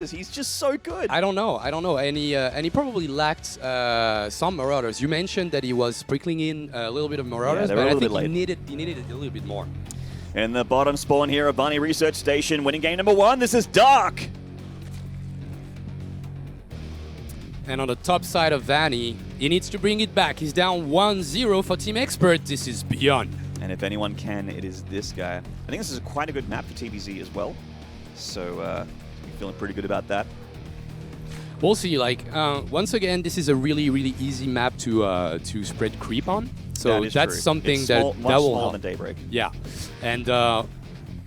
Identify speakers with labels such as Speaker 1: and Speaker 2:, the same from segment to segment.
Speaker 1: He's just so good.
Speaker 2: I don't know, and he probably lacked some Marauders. You mentioned that he was sprinkling in a little bit of Marauders,
Speaker 1: Yeah,
Speaker 2: but I think
Speaker 1: late.
Speaker 2: he needed it a little bit more.
Speaker 1: In the bottom spawn here of ByuN Research Station, winning game number 1. This is Dark.
Speaker 2: And on the top side of Vanny, he needs to bring it back. He's down 1-0 for Team Expert. This is ByuN.
Speaker 1: And if anyone can, it is this guy. I think this is quite a good map for TVZ as well. So, I'm feeling pretty good about that.
Speaker 2: We'll see. Like once again, this is a really easy map to spread creep on. So that's
Speaker 1: true.
Speaker 2: something
Speaker 1: it's
Speaker 2: that
Speaker 1: much
Speaker 2: will
Speaker 1: smaller
Speaker 2: help.
Speaker 1: than Daybreak.
Speaker 2: Yeah, and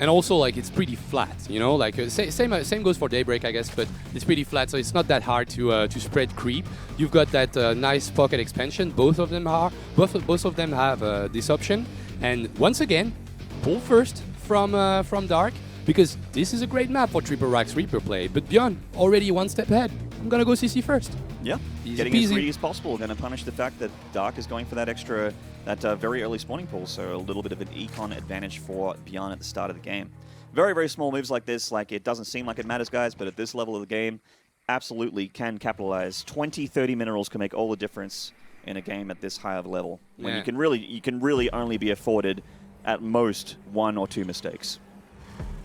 Speaker 2: also like it's pretty flat. You know, like same goes for Daybreak, I guess. But it's pretty flat, so it's not that hard to spread creep. You've got that nice pocket expansion. Both of them have this option. And once again, pull first from Dark, because this is a great map for Triple Rax Reaper play. But ByuN already one step ahead. I'm gonna go CC first.
Speaker 1: Yeah,
Speaker 2: Easy
Speaker 1: getting
Speaker 2: peasy.
Speaker 1: as greedy as possible. Going to punish the fact that Dark is going for that extra, very early spawning pool. So a little bit of an econ advantage for ByuN at the start of the game. Very small moves like this. Like, it doesn't seem like it matters, guys, but at this level of the game, absolutely can capitalize. 20, 30 minerals can make all the difference in a game at this high of a level. When you can really only be afforded at most 1 or 2 mistakes.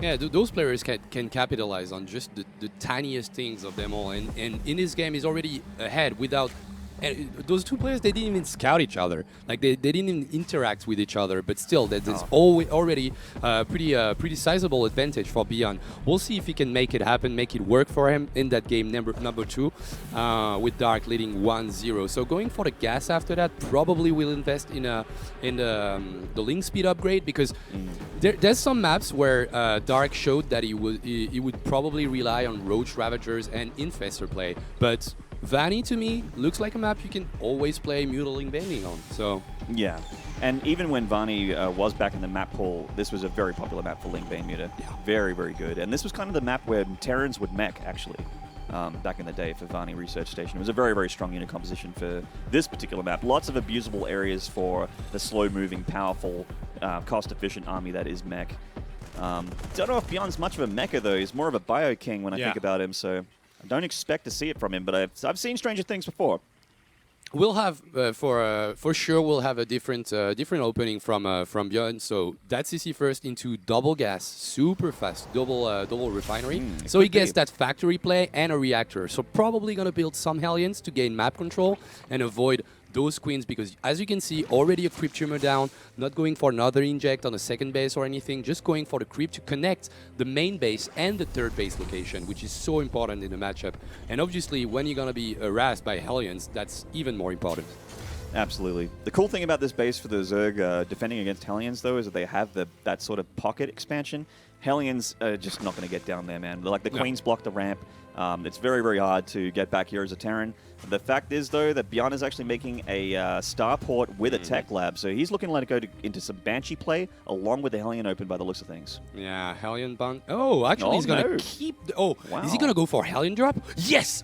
Speaker 2: Yeah, those players can capitalize on just the tiniest things of them all, and in this game he's already ahead without. And those two players, they didn't even scout each other. Like they didn't even interact with each other. But still, there's already pretty sizable advantage for ByuN. We'll see if he can make it happen, make it work for him in that game number 2, with Dark leading 1-0. So going for the gas after that, probably will invest in the link speed upgrade, because there's some maps where Dark showed that he would probably rely on Roach Ravagers and Infestor play, but Vanny, to me, looks like a map you can always play Mutiling Bending on. So
Speaker 1: yeah, and even when Vanny was back in the map pool, this was a very popular map for Link Bane Muta.
Speaker 2: Yeah.
Speaker 1: Very good. And this was kind of the map where Terrans would mech, actually, back in the day for ByuN Research Station. It was a very strong unit composition for this particular map. Lots of abusable areas for the slow-moving, powerful, cost-efficient army that is mech. Don't know if ByuN's much of a mecha, though. He's more of a bio king when I think about him, so I don't expect to see it from him, but I've seen stranger things before.
Speaker 2: we'll have for sure we'll have a different opening from ByuN. So that's CC first into double gas, super fast, double refinery. So he gets that factory play and a reactor. So probably gonna build some Hellions to gain map control and avoid those queens, because as you can see, already a creep tumor down, not going for another inject on the second base or anything, just going for the creep to connect the main base and the third base location, which is so important in the matchup. And obviously, when you're going to be harassed by Hellions, that's even more important.
Speaker 1: Absolutely. The cool thing about this base for the Zerg defending against Hellions, though, is that they have that sort of pocket expansion. Hellions are just not going to get down there, man. Like, the Queens block the ramp. It's very hard to get back here as a Terran. The fact is, though, that ByuN is actually making a starport with a tech lab, so he's looking like to go into some Banshee play along with the Hellion Open by the looks of things.
Speaker 2: Yeah, Hellion Bun. Oh, actually, he's gonna keep. Wow. Is he gonna go for Hellion drop? Yes.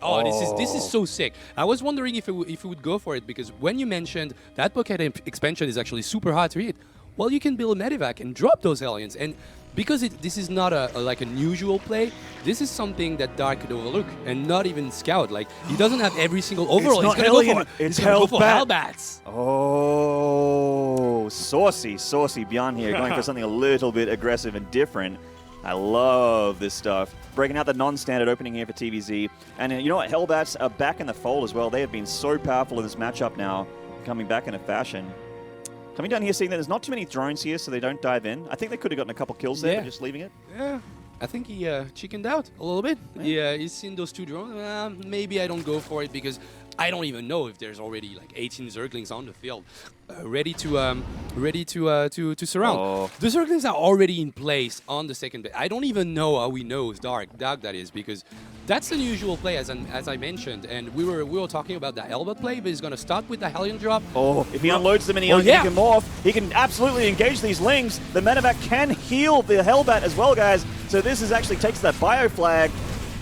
Speaker 2: This is so sick. I was wondering if he would go for it, because when you mentioned that pocket expansion is actually super hard to hit, well, you can build a Medivac and drop those Hellions. And because this is not like an usual play, this is something that Dark could overlook and not even scout. Like, he doesn't have every single overall. He's gonna go for Hellbats.
Speaker 1: Oh, saucy ByuN here, going for something a little bit aggressive and different. I love this stuff. Breaking out the non-standard opening here for TVZ. And you know what? Hellbats are back in the fold as well. They have been so powerful in this matchup now, coming back in a fashion. Coming down here, seeing that there's not too many drones here, so they don't dive in. I think they could have gotten a couple kills there, but just leaving it.
Speaker 2: Yeah, I think he chickened out a little bit. Yeah, he's seen those two drones. Maybe I don't go for it, because I don't even know if there's already like 18 Zerglings on the field, ready to surround. The Zerglings are already in place on the second base. I don't even know how he knows Dark that is, because that's an usual play, as I mentioned, and we were talking about the Hellbat play, but he's gonna start with the Hellion drop.
Speaker 1: If he unloads them and he can morph, he can absolutely engage these lings. The Medivac can heal the Hellbat as well, guys. So this actually takes that bio flag.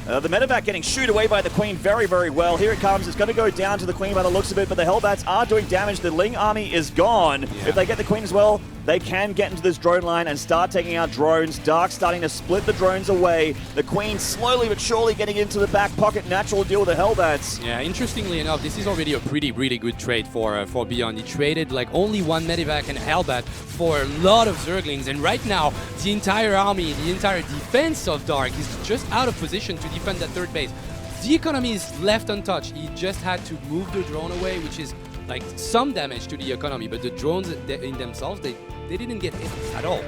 Speaker 1: The Medivac getting shooed away by the Queen very well. Here it comes. It's going to go down to the Queen by the looks of it, but the Hellbats are doing damage. The Ling army is gone. If they get the Queen as well, they can get into this drone line and start taking out drones. Dark starting to split the drones away. The Queen slowly but surely getting into the back pocket. Natural deal with the Hellbats.
Speaker 2: Yeah, interestingly enough, this is already a really good trade for ByuN. He traded like only one Medivac and Hellbat for a lot of Zerglings, and right now the entire army, the entire defense of Dark is just out of position to defend that third base. The economy is left untouched. He just had to move the drone away, which is like some damage to the economy, but the drones in themselves, they didn't get hit at all.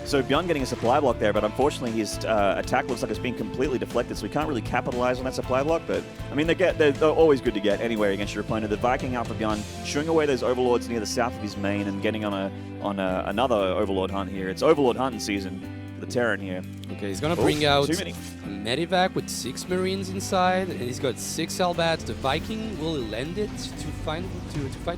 Speaker 1: So ByuN getting a supply block there, but unfortunately his attack looks like it's been completely deflected, so we can't really capitalize on that supply block. But I mean, they're always good to get anywhere against your opponent. The Viking out for ByuN, shooing away those overlords near the south of his main and getting on another overlord hunt here. It's overlord hunting season for the Terran here.
Speaker 2: Okay, he's gonna bring out
Speaker 1: too many.
Speaker 2: a Medivac with 6 Marines inside, and he's got 6 Hellbats. The Viking will lend it to fight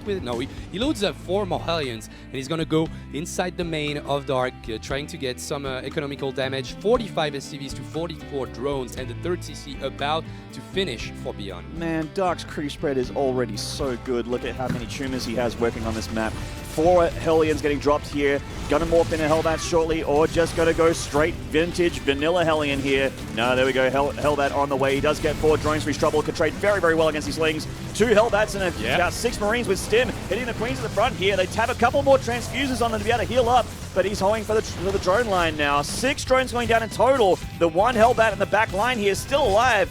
Speaker 2: with it. No, he loads up 4 more Hellions, and he's gonna go inside the main of Dark, trying to get some economical damage. 45 SCVs to 44 drones, and the third CC about to finish for ByuN.
Speaker 1: Man, Dark's creep spread is already so good. Look at how many tumors he has working on this map. 4 Hellions getting dropped here. Gonna morph into Hellbats shortly, or just gonna go straight vintage vanilla Hellion here. No, there we go. Hellbat on the way. He does get 4 drones for his trouble. Could trade very well against his slings. 2 Hellbats and about 6 Marines with Stim hitting the Queens at the front here. They tap a couple more transfuses on them to be able to heal up, but he's holding for the drone line now. 6 drones going down in total. The 1 Hellbat in the back line here is still alive.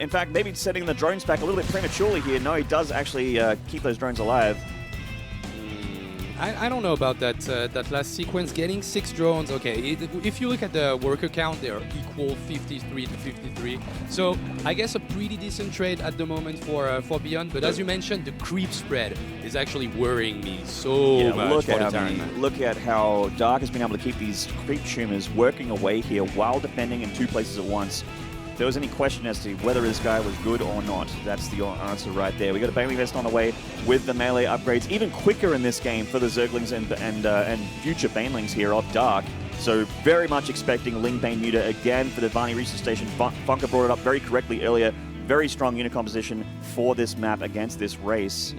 Speaker 1: In fact, maybe setting the drones back a little bit prematurely here. No, he does actually keep those drones alive.
Speaker 2: I don't know about that last sequence. Getting 6 drones, okay. If you look at the worker count, they are equal 53 to 53. So I guess a pretty decent trade at the moment for ByuN. But as you mentioned, the creep spread is actually worrying me so much for the Terran.
Speaker 1: Look at how Dark has been able to keep these creep tumors working away here while defending in 2 places at once. If there was any question as to whether this guy was good or not, that's the answer right there. We got a Bailey Vest on the way with the melee upgrades, even quicker in this game for the Zerglings and future Banelings here of Dark. So very much expecting Ling Bane Muta again for the Varney Research Station. Funker brought it up very correctly earlier. Very strong unit composition for this map against this race.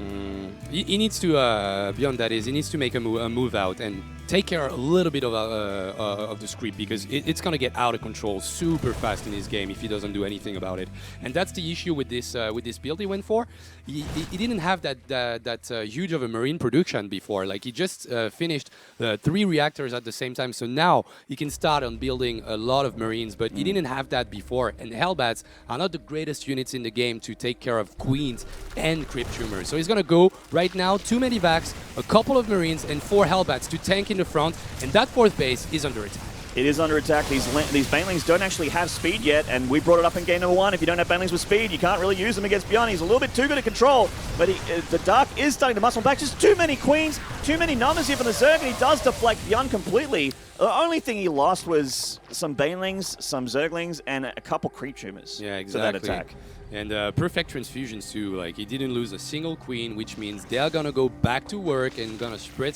Speaker 2: He needs to, ByuN that is, he needs to make a move out and take care a little bit of the script, because it's going to get out of control super fast in this game if he doesn't do anything about it. And that's the issue with this build he went for. He didn't have that huge of a marine production before. Like, he just finished 3 reactors at the same time, so now he can start on building a lot of marines, but he didn't have that before. And Hellbats are not the greatest units in the game to take care of queens and crypt tumors. So he's going to go right now 2 Medivacs, a couple of marines, and 4 Hellbats to tank in the front, and that 4th base is under attack.
Speaker 1: It is under attack. These Banelings don't actually have speed yet, and we brought it up in game number 1. If you don't have Banelings with speed, you can't really use them against ByuN. He's a little bit too good at control, but the Dark is starting to muscle back. Just too many queens, too many numbers here from the Zerg, and he does deflect ByuN completely. The only thing he lost was some Banelings, some Zerglings, and a couple creep tumors.
Speaker 2: Yeah, exactly.
Speaker 1: To that attack.
Speaker 2: And perfect transfusions too. Like, he didn't lose a single queen, which means they are gonna go back to work and gonna spread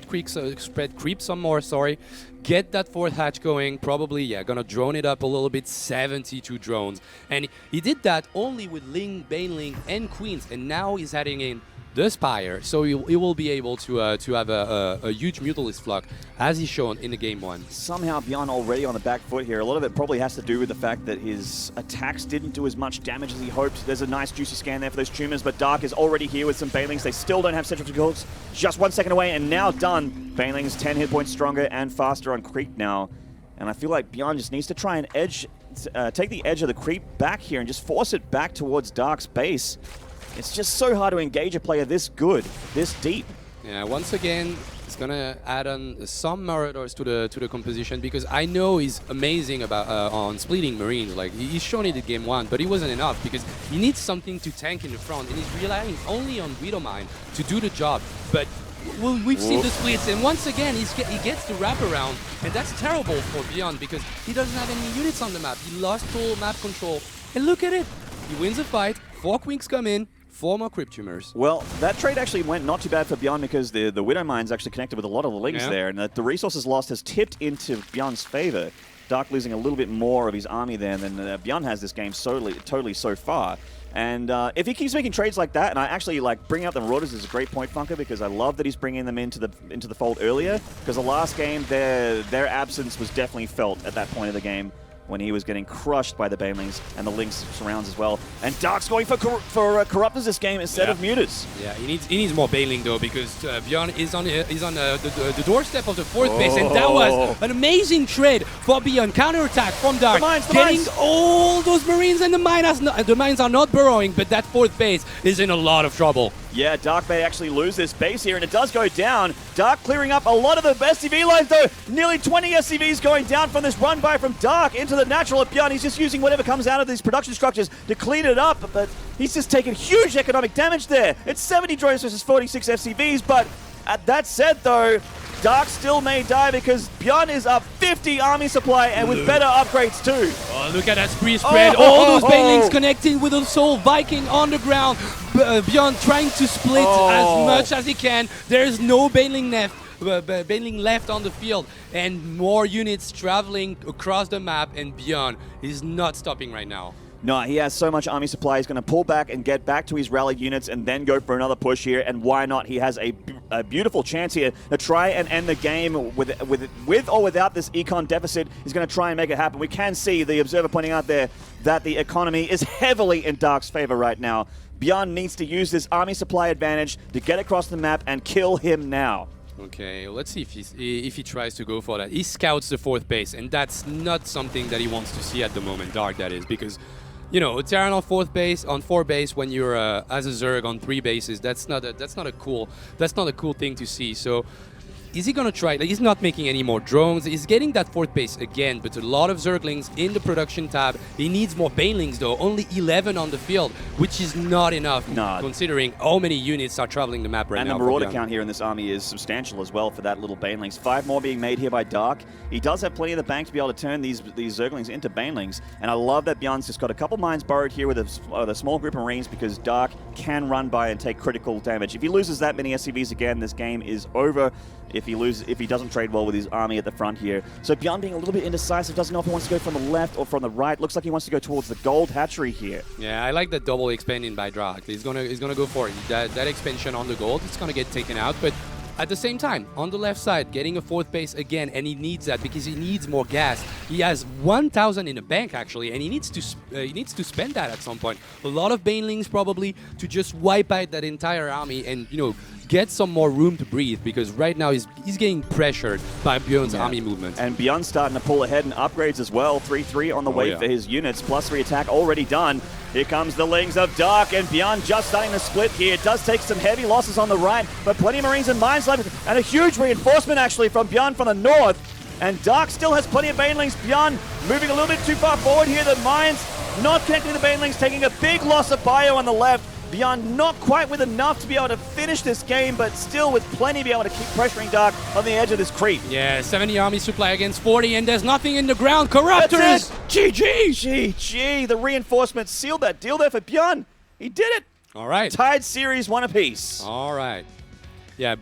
Speaker 2: creep some more. Sorry, get that 4th hatch going. Probably, yeah, gonna drone it up a little bit. 72 drones, and he did that only with Ling, Baneling, and queens. And now he's adding in the Spire, so he will be able to have a huge Mutalist Flock, as he's shown in the game 1.
Speaker 1: Somehow ByuN already on the back foot here. A lot of it probably has to do with the fact that his attacks didn't do as much damage as he hoped. There's a nice juicy scan there for those tumors, but Dark is already here with some Banelings. They still don't have central hooks. Just 1 second away, and now done. Banelings 10 hit points stronger and faster on creep now. And I feel like ByuN just needs to try and take the edge of the creep back here and just force it back towards Dark's base. It's just so hard to engage a player this good, this deep.
Speaker 2: Yeah, once again, it's gonna add on some Marauders to the composition, because I know he's amazing about on splitting Marines. Like, he's shown it in game 1, but it wasn't enough, because he needs something to tank in the front, and he's relying only on Widowmine to do the job. But we've seen the splits, and once again he gets the wraparound, and that's terrible for ByuN, because he doesn't have any units on the map. He lost full map control, and look at it. He wins a fight, 4 Quinks come in, 4 more Crypt Tumors.
Speaker 1: Well, that trade actually went not too bad for ByuN, because the Widow Mine's actually connected with a lot of the links there, and the resources lost has tipped into ByuN's favor. Dark losing a little bit more of his army there than ByuN has this game totally so far. And if he keeps making trades like that, and I actually like bringing up the Marauders is a great point, Funker, because I love that he's bringing them into the fold earlier. Because the last game, their absence was definitely felt at that point of the game, when he was getting crushed by the Banelings and the Lynx surrounds as well. And Dark's going for Corruptors this game instead of Muters.
Speaker 2: Yeah, he needs more Baneling though, because ByuN is on the doorstep of the 4th base, and that was an amazing trade for ByuN. Counterattack from Dark, getting all those Marines, and the mines are not burrowing, but that 4th base is in a lot of trouble.
Speaker 1: Yeah, Dark may actually lose this base here, and it does go down. Dark clearing up a lot of the SCV lines, though. Nearly 20 SCVs going down from this run by from Dark into the natural of ByuN. He's just using whatever comes out of these production structures to clean it up, but he's just taking huge economic damage there. It's 70 drones versus 46 FCVs, but that said, though, Dark still may die because ByuN is up 50 army supply and with better upgrades too.
Speaker 2: Oh, look at that spree spread. All those Banelings connecting with a Soul Viking on the ground. ByuN trying to split as much as he can. There's no Baneling left on the field, and more units traveling across the map, and ByuN is not stopping right now.
Speaker 1: No, he has so much army supply. He's going to pull back and get back to his rally units and then go for another push here. And why not? He has a beautiful chance here to try and end the game with or without this econ deficit. He's going to try and make it happen. We can see the observer pointing out there that the economy is heavily in Dark's favor right now. ByuN needs to use this army supply advantage to get across the map and kill him now.
Speaker 2: Okay, let's see if he tries to go for that. He scouts the 4th base, and that's not something that he wants to see at the moment, Dark, that is, because, you know, a Terran on 4th base, on 4 base when you're as a Zerg on 3 bases, that's not a cool thing to see. So is he gonna try? Like, he's not making any more drones. He's getting that 4th base again, but a lot of Zerglings in the production tab. He needs more Banelings though. Only 11 on the field, which is not enough considering how many units are traveling the map right now.
Speaker 1: And the Marauder count here in this army is substantial as well for that little Banelings. 5 more being made here by Dark. He does have plenty of the bank to be able to turn these Zerglings into Banelings. And I love that ByuN's just got a couple mines burrowed here with a small group of Marines, because Dark can run by and take critical damage. If he loses that many SCVs again, this game is over. If he doesn't trade well with his army at the front here. So ByuN being a little bit indecisive, doesn't know if he wants to go from the left or from the right. Looks like he wants to go towards the gold hatchery here.
Speaker 2: Yeah, I like that double expanding by Dark. He's gonna go for it. That expansion on the gold, it's gonna get taken out, but at the same time, on the left side, getting a 4th base again, and he needs that because he needs more gas. He has 1,000 in the bank actually, and he needs to spend that at some point. A lot of Banelings probably to just wipe out that entire army and, you know, get some more room to breathe, because right now he's getting pressured by ByuN's army movement.
Speaker 1: And ByuN's starting to pull ahead in upgrades as well. 3-3 on the way for his units. +3 attack already done. Here comes the Lings of Dark, and ByuN just starting to split here. It does take some heavy losses on the right, but plenty of Marines and mines left, and a huge reinforcement actually from ByuN from the north. And Dark still has plenty of Banelings. ByuN moving a little bit too far forward here. The mines not connecting to the Banelings, taking a big loss of bio on the left. ByuN not quite with enough to be able to finish this game, but still with plenty to be able to keep pressuring Dark on the edge of this creep.
Speaker 2: Yeah, 70 army supply against 40, and there's nothing in the ground. Corruptors! GG!
Speaker 1: GG! The reinforcements sealed that deal there for ByuN. He did it!
Speaker 2: All right.
Speaker 1: Tied series 1 apiece.
Speaker 2: All right. Yeah.